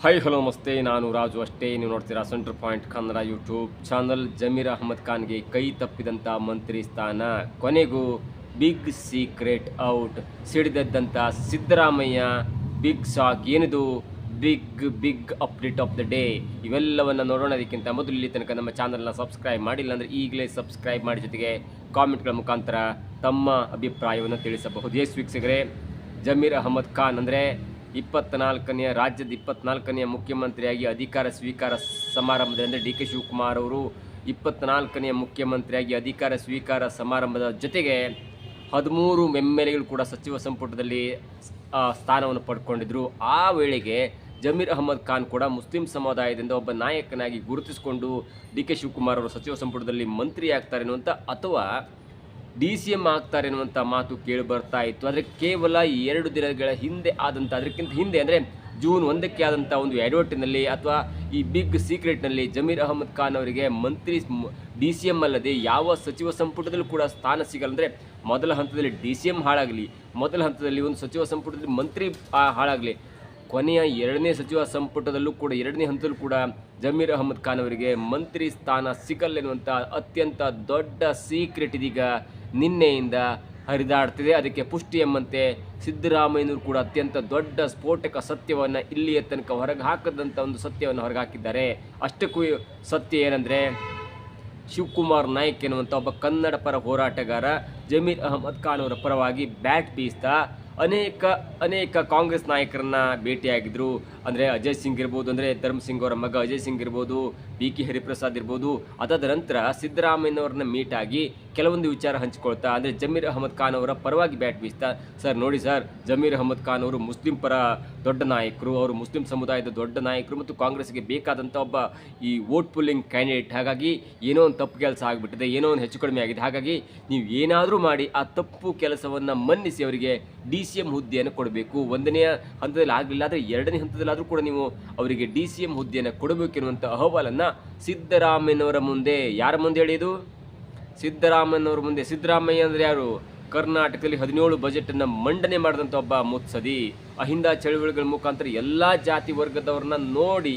Hi hello ನಮಸ್ತೆ, ನಾನು ರಾಜು ಅಷ್ಟೇ. ನೀವು ನೋಡ್ತೀರಾ centre point Kannada YouTube channel. Zameer Ahmed ಖಾನ್ಗೆ ಕೈ ತಪ್ಪಿದಂಥ ಮಂತ್ರಿ ಸ್ಥಾನ, ಕೊನೆಗೂ ಬಿಗ್ ಸೀಕ್ರೆಟ್ ಔಟ್. ಸಿಡಿದದ್ದಂಥ ಸಿದ್ದರಾಮಯ್ಯ ಬಿಗ್ ಶಾಕ್. ಏನಿದು big update of the day? ಇವೆಲ್ಲವನ್ನು ನೋಡೋಣ. ಅದಕ್ಕಿಂತ ಮೊದಲು ಇಲ್ಲಿ ತನಕ ನಮ್ಮ ಚಾನಲ್ನ ಸಬ್ಸ್ಕ್ರೈಬ್ ಮಾಡಿಲ್ಲ ಅಂದರೆ ಈಗಲೇ ಸಬ್ಸ್ಕ್ರೈಬ್ ಮಾಡಿ, ಜೊತೆಗೆ ಕಾಮೆಂಟ್ಗಳ ಮುಖಾಂತರ ತಮ್ಮ ಅಭಿಪ್ರಾಯವನ್ನು ತಿಳಿಸಬಹುದು. ಎಸ್ ವೀಕ್ಷಕರೇ, ಜಮೀರ್ ಅಹಮದ್ ಖಾನ್ ಅಂದರೆ ರಾಜ್ಯದ 24ನೇ ಮುಖ್ಯಮಂತ್ರಿಯಾಗಿ ಅಧಿಕಾರ ಸ್ವೀಕಾರ ಸಮಾರಂಭದಲ್ಲಿ, ಅಂದರೆ ಡಿ ಕೆ ಶಿವಕುಮಾರ್ ಅವರು 24ನೇ ಮುಖ್ಯಮಂತ್ರಿಯಾಗಿ ಅಧಿಕಾರ ಸ್ವೀಕಾರ ಸಮಾರಂಭದ ಜೊತೆಗೆ 13 MLAಗಳು ಕೂಡ ಸಚಿವ ಸಂಪುಟದಲ್ಲಿ ಸ್ಥಾನವನ್ನು ಪಡ್ಕೊಂಡಿದ್ರು. ಆ ವೇಳೆಗೆ ಜಮೀರ್ ಅಹಮದ್ ಖಾನ್ ಕೂಡ ಮುಸ್ಲಿಂ ಸಮುದಾಯದಿಂದ ಒಬ್ಬ ನಾಯಕನಾಗಿ ಗುರುತಿಸಿಕೊಂಡು ಡಿ ಕೆ ಶಿವಕುಮಾರ್ ಅವರು ಸಚಿವ ಸಂಪುಟದಲ್ಲಿ ಮಂತ್ರಿ ಆಗ್ತಾರೆ ಅನ್ನುವಂಥ, ಅಥವಾ DCM ಆಗ್ತಾರೆ ಅನ್ನುವಂಥ ಮಾತು ಕೇಳಿ ಬರ್ತಾ ಇತ್ತು. ಆದರೆ ಕೇವಲ 2 ದಿನಗಳ ಹಿಂದೆ ಆದಂಥ, ಅದಕ್ಕಿಂತ ಹಿಂದೆ ಅಂದರೆ ಜೂನ್ 1ಕ್ಕೆ ಆದಂಥ ಒಂದು ಎಡವಟ್ಟಿನಲ್ಲಿ ಅಥವಾ ಈ ಬಿಗ್ ಸೀಕ್ರೆಟ್ನಲ್ಲಿ ಜಮೀರ್ ಅಹಮದ್ ಖಾನ್ ಅವರಿಗೆ ಮಂತ್ರಿ DCM ಅಲ್ಲದೆ ಯಾವ ಸಚಿವ ಸಂಪುಟದಲ್ಲೂ ಕೂಡ ಸ್ಥಾನ ಸಿಗಲ್ಲ. ಅಂದರೆ ಮೊದಲ ಹಂತದಲ್ಲಿ DCM ಹಾಳಾಗಲಿ, ಮೊದಲ ಹಂತದಲ್ಲಿ ಒಂದು ಸಚಿವ ಸಂಪುಟದಲ್ಲಿ ಮಂತ್ರಿ ಹಾಳಾಗಲಿ, ಕೊನೆಯ 2ನೇ ಸಚಿವ ಸಂಪುಟದಲ್ಲೂ ಕೂಡ 2ನೇ ಹಂತದಲ್ಲೂ ಕೂಡ ಜಮೀರ್ ಅಹಮದ್ ಖಾನ್ ಅವರಿಗೆ ಮಂತ್ರಿ ಸ್ಥಾನ ಸಿಗಲ್ಲೆನ್ನುವಂಥ ಅತ್ಯಂತ ದೊಡ್ಡ ಸೀಕ್ರೆಟ್ ಇದೀಗ ನಿನ್ನೆಯಿಂದ ಹರಿದಾಡ್ತಿದೆ. ಅದಕ್ಕೆ ಪುಷ್ಟಿ ಎಂಬಂತೆ ಸಿದ್ದರಾಮಯ್ಯನವರು ಕೂಡ ಅತ್ಯಂತ ದೊಡ್ಡ ಸ್ಫೋಟಕ ಸತ್ಯವನ್ನು ಇಲ್ಲಿಯ ತನಕ ಹೊರಗೆ ಹಾಕದಂಥ ಒಂದು ಸತ್ಯವನ್ನು ಹೊರಗೆ ಹಾಕಿದ್ದಾರೆ. ಅಷ್ಟಕ್ಕೂ ಸತ್ಯ ಏನಂದರೆ, ಶಿವಕುಮಾರ್ ನಾಯ್ಕ್ ಎನ್ನುವಂಥ ಒಬ್ಬ ಕನ್ನಡ ಪರ ಹೋರಾಟಗಾರ ಜಮೀರ್ ಅಹಮದ್ ಖಾನ್ ಅವರ ಪರವಾಗಿ ಬ್ಯಾಟ್ ಬೀಸ್ತಾ ಅನೇಕ ಕಾಂಗ್ರೆಸ್ ನಾಯಕರನ್ನ ಭೇಟಿಯಾಗಿದ್ದರು. ಅಂದರೆ ಅಜಯ್ ಸಿಂಗ್ ಇರ್ಬೋದು, ಅಂದರೆ ಧರ್ಮ್ ಸಿಂಗ್ ಅವರ ಮಗ ಅಜಯ್ ಸಿಂಗ್ ಇರ್ಬೋದು, BK ಹರಿಪ್ರಸಾದ್ ಇರ್ಬೋದು. ಅದಾದ ನಂತರ ಸಿದ್ದರಾಮಯ್ಯನವ್ರನ್ನ ಮೀಟ್ ಆಗಿ ಕೆಲವೊಂದು ವಿಚಾರ ಹಂಚಿಕೊಳ್ತಾ, ಅಂದರೆ ಜಮೀರ್ ಅಹಮದ್ ಖಾನ್ ಅವರ ಪರವಾಗಿ ಬ್ಯಾಟ್ ಬೀಸ್ತಾ, ಸರ್ ನೋಡಿ ಸರ್, ಜಮೀರ್ ಅಹಮದ್ ಖಾನ್ ಅವರು ಮುಸ್ಲಿಂ ಪರ ದೊಡ್ಡ ನಾಯಕರು, ಅವರು ಮುಸ್ಲಿಂ ಸಮುದಾಯದ ದೊಡ್ಡ ನಾಯಕರು ಮತ್ತು ಕಾಂಗ್ರೆಸ್ಗೆ ಬೇಕಾದಂಥ ಒಬ್ಬ ಈ ವೋಟ್ ಪುಲ್ಲಿಂಗ್ ಕ್ಯಾಂಡಿಡೇಟ್. ಹಾಗಾಗಿ ಏನೋ ಒಂದು ತಪ್ಪು ಕೆಲಸ ಆಗಿಬಿಟ್ಟಿದೆ, ಏನೋ ಒಂದು ಹೆಚ್ಚು ಕಡಿಮೆ ಆಗಿದೆ. ಹಾಗಾಗಿ ನೀವು ಏನಾದರೂ ಮಾಡಿ ಆ ತಪ್ಪು ಕೆಲಸವನ್ನು ಮನ್ನಿಸಿ ಅವರಿಗೆ DCM ಹುದ್ದೆಯನ್ನು ಕೊಡಬೇಕು. 1ನೇ ಹಂತದಲ್ಲಿ ಆಗಲಿಲ್ಲ ಆದರೆ 2ನೇ ಹಂತದಲ್ಲಾದರೂ ಕೂಡ ನೀವು ಅವರಿಗೆ DCM ಹುದ್ದೆಯನ್ನು ಕೊಡಬೇಕೆನ್ನುವಂಥ ಅಹವಾಲನ್ನು ಸಿದ್ದರಾಮಯ್ಯನವರ ಮುಂದೆ, ಯಾರ ಮುಂದೆ ಹೇಳಿದು? ಸಿದ್ದರಾಮಯ್ಯನವರ ಮುಂದೆ. ಸಿದ್ದರಾಮಯ್ಯ ಅಂದರೆ ಯಾರು? ಕರ್ನಾಟಕದಲ್ಲಿ 17 ಬಜೆಟನ್ನು ಮಂಡನೆ ಮಾಡಿದಂಥ ಒಬ್ಬ ಮುತ್ಸದಿ. ಅಹಿಂದ ಚಳುವಳಿಗಳ ಮುಖಾಂತರ ಎಲ್ಲ ಜಾತಿ ವರ್ಗದವ್ರನ್ನ ನೋಡಿ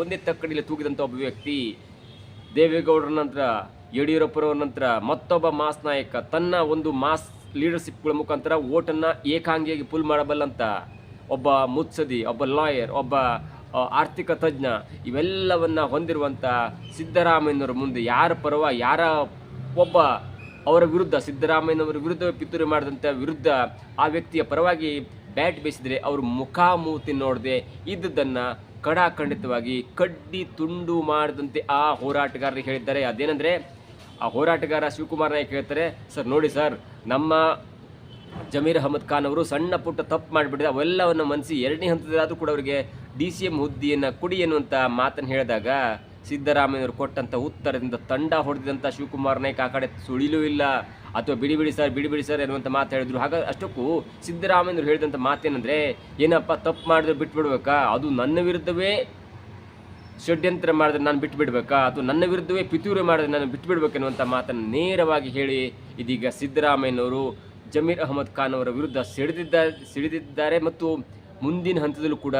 ಒಂದೇ ತಕ್ಕಡಿಯಲ್ಲಿ ತೂಗಿದಂಥ ಒಬ್ಬ ವ್ಯಕ್ತಿ. ದೇವೇಗೌಡರ ನಂತರ, ಯಡಿಯೂರಪ್ಪರವ್ರ ನಂತರ ಮತ್ತೊಬ್ಬ ಮಾಸ್ ನಾಯಕ, ತನ್ನ ಒಂದು ಮಾಸ್ ಲೀಡರ್ಶಿಪ್ಗಳ ಮುಖಾಂತರ ಓಟನ್ನು ಏಕಾಂಗಿಯಾಗಿ ಪುಲ್ ಮಾಡಬಲ್ಲಂಥ ಒಬ್ಬ ಮುತ್ಸದಿ, ಒಬ್ಬ ಲಾಯರ್, ಒಬ್ಬ ಆರ್ಥಿಕ ತಜ್ಞ, ಇವೆಲ್ಲವನ್ನು ಹೊಂದಿರುವಂಥ ಸಿದ್ದರಾಮಯ್ಯನವರ ಮುಂದೆ ಯಾರ ಒಬ್ಬ ಅವರ ವಿರುದ್ಧ, ಸಿದ್ದರಾಮಯ್ಯನವರ ವಿರುದ್ಧ ಪಿತೂರಿ ಮಾಡಿದಂಥ ವಿರುದ್ಧ ಆ ವ್ಯಕ್ತಿಯ ಪರವಾಗಿ ಬ್ಯಾಟ್ ಬೀಸಿದರೆ ಅವರು ಮುಖಾಮೂತಿ ನೋಡದೆ ಇದ್ದುದನ್ನು ಖಂಡಿತವಾಗಿ ಕಡ್ಡಿ ತುಂಡು ಮಾಡಿದಂತೆ ಆ ಹೋರಾಟಗಾರರಿಗೆ ಹೇಳಿದ್ದಾರೆ. ಅದೇನೆಂದರೆ, ಆ ಹೋರಾಟಗಾರ ಶಿವಕುಮಾರ್ ನಾಯ್ಕ್ ಹೇಳ್ತಾರೆ, ಸರ್ ನೋಡಿ ಸರ್, ನಮ್ಮ ಜಮೀರ್ ಅಹಮದ್ ಖಾನ್ ಅವರು ಸಣ್ಣ ಪುಟ್ಟ ತಪ್ಪು ಮಾಡಿಬಿಟ್ಟಿದೆ, ಅವೆಲ್ಲವನ್ನು ಮನಸಿ 2ನೇ ಹಂತದಲ್ಲಾದರೂ ಕೂಡ ಅವರಿಗೆ DCM ಹುದ್ದೆಯನ್ನು ಕೊಡಿ ಎನ್ನುವಂಥ ಮಾತನ್ನು ಹೇಳಿದಾಗ ಸಿದ್ದರಾಮಯ್ಯನವರು ಕೊಟ್ಟಂಥ ಉತ್ತರದಿಂದ ತಂಡ ಹೊಡೆದಂಥ ಶಿವಕುಮಾರ್ ನಾಯ್ಕ್ ಆ ಕಡೆ ಸುಳಿಲೂ ಇಲ್ಲ, ಅಥವಾ ಬಿಡಿ ಸರ್ ಎನ್ನುವಂಥ ಮಾತು ಹೇಳಿದ್ರು. ಹಾಗಾಗಿ ಅಷ್ಟಕ್ಕೂ ಸಿದ್ದರಾಮಯ್ಯನವರು ಹೇಳಿದಂಥ ಮಾತೇನೆಂದರೆ, ಏನಪ್ಪ ತಪ್ಪು ಮಾಡಿದ್ರೆ ಬಿಟ್ಬಿಡ್ಬೇಕಾ, ಅದು ನನ್ನ ವಿರುದ್ಧವೇ ಷಡ್ಯಂತ್ರ ಮಾಡಿದ್ರೆ ನಾನು ಬಿಟ್ಟುಬಿಡ್ಬೇಕಾ, ಅಥವಾ ನನ್ನ ವಿರುದ್ಧವೇ ಪಿತೂರಿ ಮಾಡಿದ್ರೆ ನಾನು ಬಿಟ್ಟುಬಿಡ್ಬೇಕೆನ್ನುವಂಥ ಮಾತನ್ನು ನೇರವಾಗಿ ಹೇಳಿ ಇದೀಗ ಸಿದ್ದರಾಮಯ್ಯನವರು ಜಮೀರ್ ಅಹಮದ್ ಖಾನ್ ಅವರ ವಿರುದ್ಧ ಸಿಡಿದಿದ್ದಾರೆ. ಮತ್ತು ಮುಂದಿನ ಹಂತದಲ್ಲೂ ಕೂಡ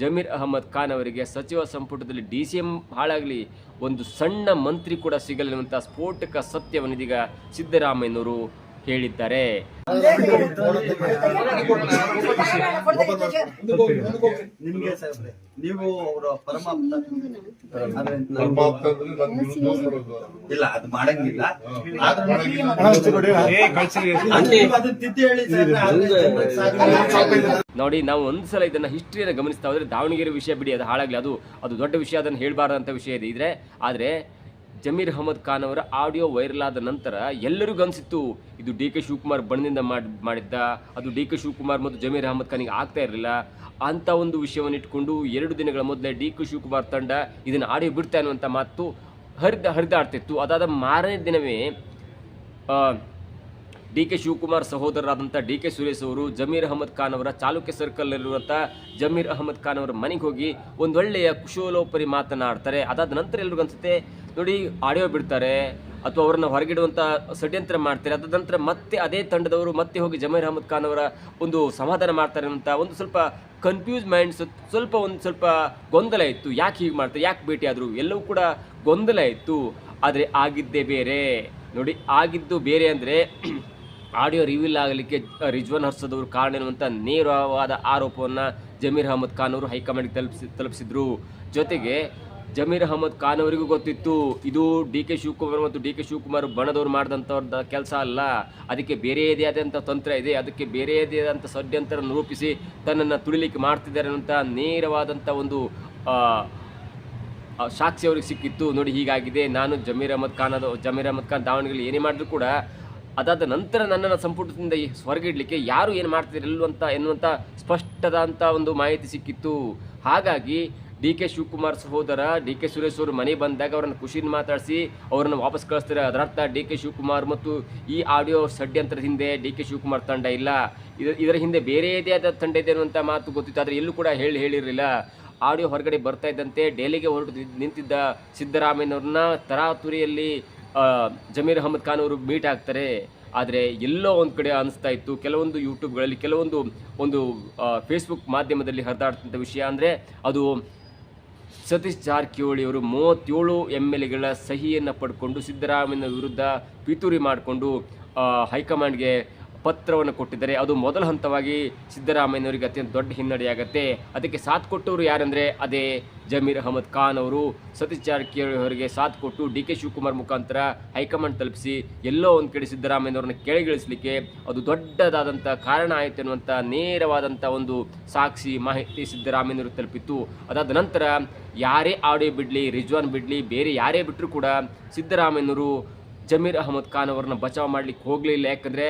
ಜಮೀರ್ ಅಹಮದ್ ಖಾನ್ ಅವರಿಗೆ ಸಚಿವ ಸಂಪುಟದಲ್ಲಿ DCM ಹಾಳಾಗಲಿ, ಒಂದು ಸಣ್ಣ ಮಂತ್ರಿ ಕೂಡ ಸಿಗಲಿರುವಂಥ ಸ್ಫೋಟಕ ಸತ್ಯವನ್ನು ಇದೀಗ ಸಿದ್ದರಾಮಯ್ಯನವರು ಹೇಳಿದ್ದಾರೆ. ನೀವು ಅವರ ಇಲ್ಲ, ಅದು ಮಾಡಂಗಿಲ್ಲ. ನೋಡಿ, ನಾವು ಒಂದ್ಸಲ ಇದನ್ನ ಹಿಸ್ಟ್ರಿಯನ್ನು ಗಮನಿಸ್ತಾ ಹೋದ್ರೆ, ದಾವಣಗೆರೆ ವಿಷಯ ಬಿಡಿ, ಅದು ಹಾಳಾಗಲಿ, ಅದು ದೊಡ್ಡ ವಿಷಯ, ಅದನ್ನು ಹೇಳಬಾರ್ದಂಥ ವಿಷಯ ಇದೆ. ಆದರೆ ಜಮೀರ್ ಅಹಮದ್ ಖಾನ್ ಅವರ ಆಡಿಯೋ ವೈರಲ್ ಆದ ನಂತರ ಎಲ್ಲರಿಗೂ ಅನಿಸಿತ್ತು ಇದು DK ಶಿವಕುಮಾರ್ ಬಣ್ಣದಿಂದ ಮಾಡಿದ್ದ, ಅದು DK ಶಿವಕುಮಾರ್ ಮತ್ತು ಜಮೀರ್ ಅಹಮದ್ ಖಾನಿಗೆ ಆಗ್ತಾ ಇರಲಿಲ್ಲ ಅಂತ ಒಂದು ವಿಷಯವನ್ನು ಇಟ್ಕೊಂಡು 2 ದಿನಗಳ ಮೊದಲೇ DK ಶಿವಕುಮಾರ್ ತಂಡ ಇದನ್ನು ಆಡಿಯೋ ಬಿಡ್ತಾ ಅನ್ನುವಂಥ ಮಾತು ಹರಿದಾಡ್ತಿತ್ತು. ಅದಾದ ಮಾರನೇ ದಿನವೇ DK ಶಿವಕುಮಾರ್ ಸಹೋದರರಾದಂಥ DK ಸುರೇಶ್ ಅವರು ಜಮೀರ್ ಅಹಮದ್ ಖಾನ್ ಅವರ ಚಾಲುಕ್ಯ ಸರ್ಕಲ್ನಲ್ಲಿರುವಂಥ ಜಮೀರ್ ಅಹಮದ್ ಖಾನ್ ಅವರ ಮನೆಗೆ ಹೋಗಿ ಒಂದೊಳ್ಳೆಯ ಕುಶೋಲೋಪರಿ ಮಾತನಾಡ್ತಾರೆ. ಅದಾದ ನಂತರ ಎಲ್ರಿಗೂ ಅನಿಸುತ್ತೆ ನೋಡಿ ಆಡಿಯೋ ಬಿಡ್ತಾರೆ ಅಥವಾ ಅವರನ್ನು ಹೊರಗಿಡುವಂಥ ಷಡ್ಯಂತ್ರ ಮಾಡ್ತಾರೆ. ಅದ ನಂತರ ಮತ್ತೆ ಅದೇ ತಂಡದವರು ಮತ್ತೆ ಹೋಗಿ ಜಮೀರ್ ಅಹಮದ್ ಖಾನ್ ಅವರ ಒಂದು ಸಮಾಧಾನ ಮಾಡ್ತಾರೆ ಅಂತ ಒಂದು ಸ್ವಲ್ಪ ಕನ್ಫ್ಯೂಸ್ ಮೈಂಡ್, ಸ್ವಲ್ಪ ಗೊಂದಲ ಇತ್ತು. ಯಾಕೆ ಹೀಗೆ ಮಾಡ್ತಾರೆ, ಯಾಕೆ ಭೇಟಿ ಆದರು, ಎಲ್ಲವೂ ಕೂಡ ಗೊಂದಲ ಇತ್ತು. ಆದರೆ ಆಗಿದ್ದೇ ಬೇರೆ. ನೋಡಿ, ಆಗಿದ್ದು ಬೇರೆ ಅಂದರೆ ಆಡಿಯೋ ರಿವೀಲ್ ಆಗಲಿಕ್ಕೆ ರಿಜ್ವಾನ್ ಅರ್ಷದ್ ಅವರು ಕಾರಣ ಎನ್ನುವಂಥ ನೇರವಾದ ಆರೋಪವನ್ನು ಜಮೀರ್ ಅಹಮದ್ ಖಾನ್ ಅವರು ಹೈಕಮಾಂಡ್ಗೆ ತಲುಪಿಸಿದ್ರು. ಜೊತೆಗೆ ಜಮೀರ್ ಅಹಮದ್ ಖಾನ್ ಅವರಿಗೂ ಗೊತ್ತಿತ್ತು ಇದು DK ಶಿವಕುಮಾರ್ ಮತ್ತು DK ಶಿವಕುಮಾರ್ ಬಣದವ್ರು ಮಾಡಿದಂಥವ್ರದ ಕೆಲಸ ಅಲ್ಲ, ಅದಕ್ಕೆ ಬೇರೆಯದೇ ಆದಂಥ ತಂತ್ರ ಇದೆ, ಅದಕ್ಕೆ ಬೇರೆಯದೇ ಆದಂಥ ಷಡ್ಯಂತ್ರ ರೂಪಿಸಿ ತನ್ನನ್ನು ತುಳಿಲಿಕ್ಕೆ ಮಾಡ್ತಿದ್ದಾರೆ ಅನ್ನೋಂಥ ನೇರವಾದಂಥ ಒಂದು ಸಾಕ್ಷಿ ಅವ್ರಿಗೆ ಸಿಕ್ಕಿತ್ತು. ನೋಡಿ, ಹೀಗಾಗಿದೆ. ನಾನು ಜಮೀರ್ ಅಹಮದ್ ಖಾನ್ ದಾವಣಗೆರೆ ಏನೇ ಮಾಡಿದ್ರು ಕೂಡ ಅದಾದ ನಂತರ ನನ್ನನ್ನು ಸಂಪುಟದಿಂದ ಹೊರಗಿಡಲಿಕ್ಕೆ ಯಾರು ಏನು ಮಾಡ್ತಿರಲ್ವಂತ ಎನ್ನುವಂಥ ಸ್ಪಷ್ಟವಾದಂಥ ಒಂದು ಮಾಹಿತಿ ಸಿಕ್ಕಿತ್ತು. ಹಾಗಾಗಿ DK ಶಿವಕುಮಾರ್ ಸಹೋದರ DK ಸುರೇಶ್ ಅವರು ಮನೆ ಬಂದಾಗ ಅವರನ್ನು ಖುಷಿಯಿಂದ ಮಾತಾಡಿಸಿ ಅವರನ್ನು ವಾಪಸ್ ಕಳಿಸ್ತಾರೆ. ಅದರರ್ಥ DK ಶಿವಕುಮಾರ್ ಮತ್ತು ಈ ಆಡಿಯೋ ಷಡ್ಯಂತ್ರದ ಹಿಂದೆ DK ಶಿವಕುಮಾರ್ ತಂಡ ಇಲ್ಲ, ಇದರ ಹಿಂದೆ ಬೇರೆಯದೇ ಆದ ತಂಡ ಇದೆ ಅನ್ನುವಂಥ ಮಾತು ಗೊತ್ತಿತ್ತು. ಆದರೆ ಎಲ್ಲೂ ಕೂಡ ಹೇಳಿರಲಿಲ್ಲ. ಆಡಿಯೋ ಹೊರಗಡೆ ಬರ್ತಾ ಇದ್ದಂತೆ ಡೆಲ್ಲಿಗೆ ಹೊರಟು ನಿಂತಿದ್ದ ಸಿದ್ದರಾಮಯ್ಯನವ್ರನ್ನ ತರಾತುರಿಯಲ್ಲಿ ಜಮೀರ್ ಅಹಮದ್ ಖಾನ್ ಅವರು ಮೀಟ್ ಆಗ್ತಾರೆ. ಆದರೆ ಎಲ್ಲೋ ಒಂದು ಕಡೆ ಅನಿಸ್ತಾ ಇತ್ತು, ಕೆಲವೊಂದು ಯೂಟ್ಯೂಬ್ಗಳಲ್ಲಿ, ಕೆಲವೊಂದು ಫೇಸ್ಬುಕ್ ಮಾಧ್ಯಮದಲ್ಲಿ ಹರಿದಾಡ್ತಂಥ ವಿಷಯ ಅಂದರೆ ಅದು ಸತೀಶ್ ಜಾರಕಿಹೊಳಿ ಅವರು 37 MLAಗಳ ಸಹಿಯನ್ನು ಪಡ್ಕೊಂಡು ಸಿದ್ದರಾಮಯ್ಯನ ವಿರುದ್ಧ ಪಿತೂರಿ ಮಾಡಿಕೊಂಡು ಹೈಕಮಾಂಡ್ಗೆ ಪತ್ರವನ್ನು ಕೊಟ್ಟಿದ್ದಾರೆ. ಅದು ಮೊದಲ ಹಂತವಾಗಿ ಸಿದ್ದರಾಮಯ್ಯನವರಿಗೆ ಅತ್ಯಂತ ದೊಡ್ಡ ಹಿನ್ನಡೆಯಾಗುತ್ತೆ. ಅದಕ್ಕೆ ಸಾಥ್ ಕೊಟ್ಟವರು ಯಾರಂದರೆ ಅದೇ ಜಮೀರ್ ಅಹಮದ್ ಖಾನ್ ಅವರು. ಸತೀಶ್ ಜಾರಕಿಹೊಳಿ ಅವರಿಗೆ ಸಾಥ್ ಕೊಟ್ಟು DK ಶಿವಕುಮಾರ್ ಮುಖಾಂತರ ಹೈಕಮಾಂಡ್ ತಲುಪಿಸಿ ಎಲ್ಲೋ ಒಂದು ಕಡೆ ಸಿದ್ದರಾಮಯ್ಯನವ್ರನ್ನ ಕೆಳಗಿಳಿಸಲಿಕ್ಕೆ ಅದು ದೊಡ್ಡದಾದಂಥ ಕಾರಣ ಆಯಿತು ಅನ್ನುವಂಥ ನೇರವಾದಂಥ ಒಂದು ಸಾಕ್ಷಿ ಮಾಹಿತಿ ಸಿದ್ದರಾಮಯ್ಯನವರು ತಲುಪಿತ್ತು. ಅದಾದ ನಂತರ ಯಾರೇ ಆಡಿಯೋ ಬಿಡಲಿ, ರಿಜ್ವಾನ್ ಬಿಡಲಿ, ಬೇರೆ ಯಾರೇ ಬಿಟ್ಟರೂ ಕೂಡ ಸಿದ್ದರಾಮಯ್ಯನವರು ಜಮೀರ್ ಅಹಮದ್ ಖಾನ್ ಅವರನ್ನ ಬಚಾವ್ ಮಾಡಲಿಕ್ಕೆ ಹೋಗಲಿಲ್ಲ. ಯಾಕಂದರೆ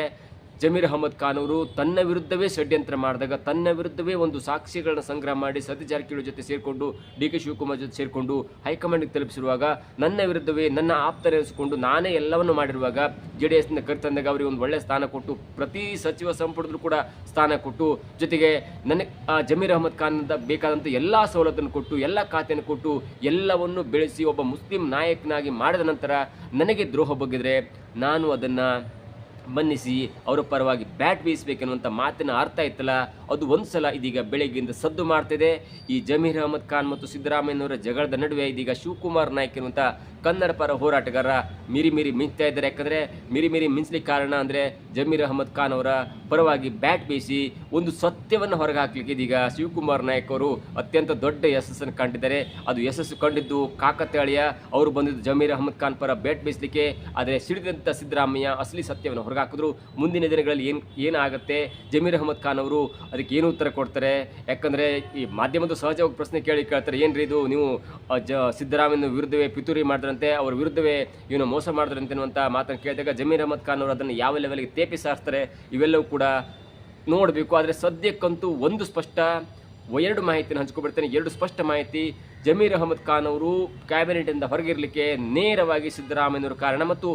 ಜಮೀರ್ ಅಹಮದ್ ಖಾನ್ ಅವರು ತನ್ನ ವಿರುದ್ಧವೇ ಷಡ್ಯಂತ್ರ ಮಾಡಿದಾಗ, ತನ್ನ ವಿರುದ್ಧವೇ ಒಂದು ಸಾಕ್ಷಿಗಳನ್ನ ಸಂಗ್ರಹ ಮಾಡಿ ಸತೀಶ್ ಜಾರಕಿಹೊಳಿ ಜೊತೆ ಸೇರಿಕೊಂಡು DK ಶಿವಕುಮಾರ್ ಜೊತೆ ಸೇರಿಕೊಂಡು ಹೈಕಮಾಂಡ್ಗೆ ತಲುಪಿಸಿರುವಾಗ, ನನ್ನ ವಿರುದ್ಧವೇ ನನ್ನ ಆಪ್ತರೆನಿಸಿಕೊಂಡು ನಾನೇ ಎಲ್ಲವನ್ನು ಮಾಡಿರುವಾಗ JDSನಿಂದ ಕರೆತಂದಾಗ ಅವರಿಗೆ ಒಂದು ಒಳ್ಳೆಯ ಸ್ಥಾನ ಕೊಟ್ಟು, ಪ್ರತಿ ಸಚಿವ ಸಂಪುಟದಲ್ಲೂ ಕೂಡ ಸ್ಥಾನ ಕೊಟ್ಟು, ಜೊತೆಗೆ ನನಗೆ ಜಮೀರ್ ಅಹಮದ್ ಖಾನ್ ಬೇಕಾದಂಥ ಎಲ್ಲ ಸವಲತ್ತನ್ನು ಕೊಟ್ಟು, ಎಲ್ಲ ಖಾತೆಯನ್ನು ಕೊಟ್ಟು, ಎಲ್ಲವನ್ನು ಬೆಳೆಸಿ ಒಬ್ಬ ಮುಸ್ಲಿಂ ನಾಯಕನಾಗಿ ಮಾಡಿದ ನಂತರ ನನಗೆ ದ್ರೋಹ ಬಗ್ಗಿದ್ರೆ ನಾನು ಅದನ್ನು ಮನ್ನಿಸಿ ಅವರ ಪರವಾಗಿ ಬ್ಯಾಟ್ ಬೀಸಬೇಕೆನ್ನುವಂಥ ಮಾತಿನ ಅರ್ಥ ಇತ್ತಲ್ಲ, ಅದು ಒಂದು ಸಲ ಇದೀಗ ಬೆಳಗ್ಗೆಯಿಂದ ಸದ್ದು ಮಾಡ್ತಿದೆ. ಈ ಜಮೀರ್ ಅಹಮದ್ ಖಾನ್ ಮತ್ತು ಸಿದ್ದರಾಮಯ್ಯನವರ ಜಗಳದ ನಡುವೆ ಇದೀಗ ಶಿವಕುಮಾರ್ ನಾಯ್ಕ್ ಎನ್ನುವಂಥ ಕನ್ನಡ ಪರ ಹೋರಾಟಗಾರ ಮಿರಿ ಮಿಂಚ್ತಾ ಇದ್ದಾರೆ. ಯಾಕಂದರೆ ಮಿರಿ ಮಿಂಚ್ಲಿಕ್ಕೆ ಕಾರಣ ಅಂದರೆ ಜಮೀರ್ ಅಹಮದ್ ಖಾನ್ ಅವರ ಪರವಾಗಿ ಬ್ಯಾಟ್ ಬೀಸಿ ಒಂದು ಸತ್ಯವನ್ನು ಹೊರಗೆ ಹಾಕಲಿಕ್ಕೆ ಇದೀಗ ಶಿವಕುಮಾರ್ ನಾಯ್ಕ್ ಅವರು ಅತ್ಯಂತ ದೊಡ್ಡ ಯಶಸ್ಸನ್ನು ಕಂಡಿದ್ದಾರೆ. ಅದು ಯಶಸ್ಸು ಕಂಡಿದ್ದು ಕಾಕತಾಳೀಯ. ಅವರು ಬಂದಿದ್ದು ಜಮೀರ್ ಅಹಮದ್ ಖಾನ್ ಪರ ಬ್ಯಾಟ್ ಬೀಸಲಿಕ್ಕೆ. ಆದರೆ ಸಿಡಿದಂಥ ಸಿದ್ದರಾಮಯ್ಯ ಅಸಲಿ ಸತ್ಯವನ್ನು ಹೊರಗೆ ಹಾಕಿದ್ರು. ಮುಂದಿನ ದಿನಗಳಲ್ಲಿ ಏನಾಗುತ್ತೆ, ಜಮೀರ್ ಅಹಮದ್ ಖಾನ್ ಅವರು ಅದಕ್ಕೆ ಏನು ಉತ್ತರ ಕೊಡ್ತಾರೆ? ಯಾಕಂದರೆ ಈ ಮಾಧ್ಯಮದ ಸಹಜವಾಗಿ ಪ್ರಶ್ನೆ ಕೇಳ್ತಾರೆ, ಏನ್ರಿ ಇದು ನೀವು ಸಿದ್ದರಾಮಯ್ಯನ ವಿರುದ್ಧವೇ ಪಿತೂರಿ ಮಾಡಿದ್ರಂತೆ, ಅವ್ರ ವಿರುದ್ಧವೇ ಇವನು ಮೋಸ ಮಾಡಿದ್ರಂತೆ ಅನ್ನುವಂಥ ಮಾತನ್ನು ಕೇಳಿದಾಗ ಜಮೀರ್ ಅಹಮದ್ ಖಾನ್ ಅವರು ಅದನ್ನು ಯಾವ ಲೆವೆಲ್ಗೆ ತೇಪಿ ಸಾರಿಸ್ತಾರೆ ಇವೆಲ್ಲವೂ ಕೂಡ ನೋಡಬೇಕು. ಆದರೆ ಸದ್ಯಕ್ಕಂತೂ ಒಂದು ಸ್ಪಷ್ಟ, ಎರಡು ಮಾಹಿತಿನ ಹಂಚ್ಕೊಬಿಡ್ತೇನೆ. ಎರಡು ಸ್ಪಷ್ಟ ಮಾಹಿತಿ: ಜಮೀರ್ ಅಹಮದ್ ಖಾನ್ ಅವರು ಕ್ಯಾಬಿನೆಟಿಂದ ಹೊರಗಿರಲಿಕ್ಕೆ ನೇರವಾಗಿ ಸಿದ್ದರಾಮಯ್ಯನವರು ಕಾರಣ, ಮತ್ತು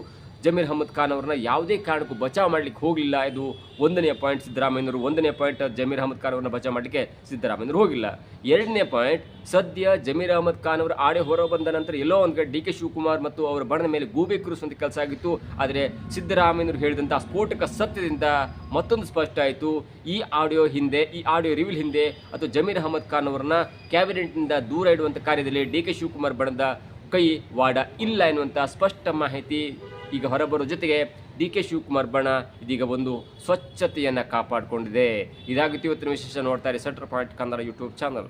ಜಮೀರ್ ಅಹಮದ್ ಖಾನ್ ಅವ್ರನ್ನ ಯಾವುದೇ ಕಾರಣಕ್ಕೂ ಬಚಾವ್ ಮಾಡಲಿಕ್ಕೆ ಹೋಗಲಿಲ್ಲ. ಇದು ಒಂದನೇ ಪಾಯಿಂಟ್ ಸಿದ್ದರಾಮಯ್ಯನವರು. ಒಂದನೇ ಪಾಯಿಂಟ್, ಜಮೀರ್ ಅಹಮದ್ ಖಾನ್ ಅವ್ರನ್ನ ಬಚಾವ್ ಮಾಡಲಿಕ್ಕೆ ಸಿದ್ದರಾಮಯ್ಯನವರು ಹೋಗಿಲ್ಲ. ಎರಡನೇ ಪಾಯಿಂಟ್, ಸದ್ಯ ಜಮೀರ್ ಅಹಮದ್ ಖಾನ್ ಅವರು ಆಡಿಯೋ ಹೊರ ಬಂದ ನಂತರ ಎಲ್ಲೋ ಒಂದು ಕಡೆ DK ಶಿವಕುಮಾರ್ ಮತ್ತು ಅವರ ಬಣದ ಮೇಲೆ ಗೂಬೆ ಕೂರಿಸುವಂಥ ಕೆಲಸ ಆಗಿತ್ತು. ಆದರೆ ಸಿದ್ದರಾಮಯ್ಯನವರು ಹೇಳಿದಂಥ ಸ್ಫೋಟಕ ಸತ್ಯದಿಂದ ಮತ್ತೊಂದು ಸ್ಪಷ್ಟ ಆಯಿತು. ಈ ಆಡಿಯೋ ರಿವೀಲ್ ಹಿಂದೆ ಅಥವಾ ಜಮೀರ್ ಅಹಮದ್ ಖಾನ್ ಅವರನ್ನ ಕ್ಯಾಬಿನೆಟ್ನಿಂದ ದೂರ ಇಡುವಂಥ ಕಾರ್ಯದಲ್ಲಿ DK ಶಿವಕುಮಾರ್ ಬಣದ ಕೈ ವಾಡ ಇಲ್ಲ ಎನ್ನುವಂಥ ಸ್ಪಷ್ಟ ಮಾಹಿತಿ ಈಗ ಹೊರಬರೋ ಜೊತೆಗೆ DK ಶಿವಕುಮಾರ್ ಬಣ ಇದೀಗ ಒಂದು ಸ್ವಚ್ಛತೆಯನ್ನು ಕಾಪಾಡಿಕೊಂಡಿದೆ. ಇದಾಗಿತ್ತು ಇವತ್ತಿನ ವಿಶೇಷ. ನೋಡ್ತಾರೆ centre point Kannada YouTube channel.